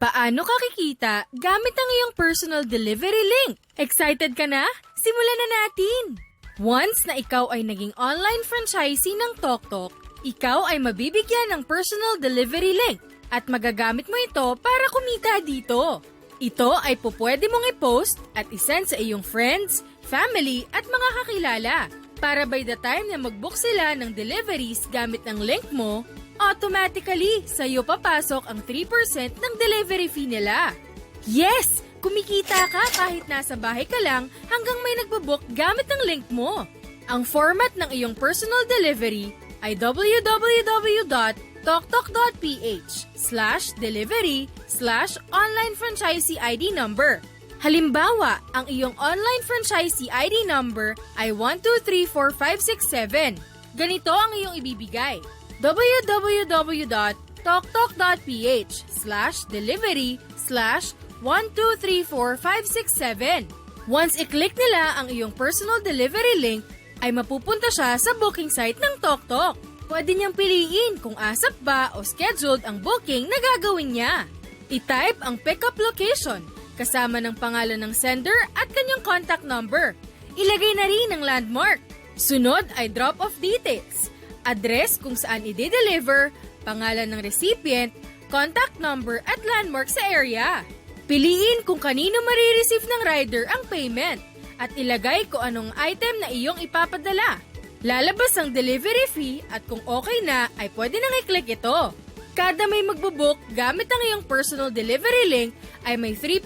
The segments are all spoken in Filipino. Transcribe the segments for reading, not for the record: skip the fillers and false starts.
Paano ka kikita gamit ang iyong personal delivery link? Excited ka na? Simulan na natin! Once na ikaw ay naging online franchisee ng TokTok, ikaw ay mabibigyan ng personal delivery link at magagamit mo ito para kumita dito. Ito ay pupwede mong i-post at isend sa iyong friends, family at mga kakilala para by the time na mag-book sila ng deliveries gamit ng link mo, automatically sa'yo papasok ang 3% ng delivery fee nila. Yes! Kumikita ka kahit nasa bahay ka lang hanggang may nagbo-book gamit ng link mo. Ang format ng iyong personal delivery ay www.toktok.ph/delivery/online franchisee ID number. Halimbawa, ang iyong online franchisee ID number ay 1234567. Ganito ang iyong ibibigay: www.toktok.ph/delivery/1234567. Once i-click nila ang iyong personal delivery link, ay mapupunta siya sa booking site ng TokTok. Pwede niyang piliin kung ASAP ba o scheduled ang booking na gagawin niya. I-type ang pickup location, kasama ng pangalan ng sender at kanyang contact number. Ilagay na rin ang landmark. Sunod ay drop-off details, address kung saan i-deliver, pangalan ng recipient, contact number at landmark sa area. Piliin kung kanino marireceive ng rider ang payment at ilagay kung anong item na iyong ipapadala. Lalabas ang delivery fee at kung okay na ay pwede nang i-click ito. Kada may magbo-book gamit ang iyong personal delivery link ay may 3%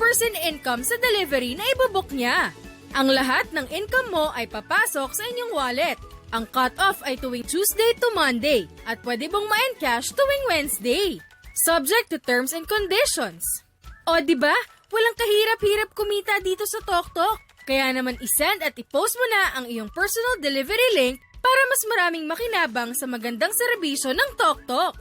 income sa delivery na ibobook niya. Ang lahat ng income mo ay papasok sa inyong wallet. Ang cut-off ay tuwing Tuesday to Monday at pwede mong ma-encash tuwing Wednesday. Subject to terms and conditions. O diba? Walang kahirap-hirap kumita dito sa TokTok. Kaya naman isend at i-post mo na ang iyong personal delivery link para mas maraming makinabang sa magandang serbisyo ng TokTok.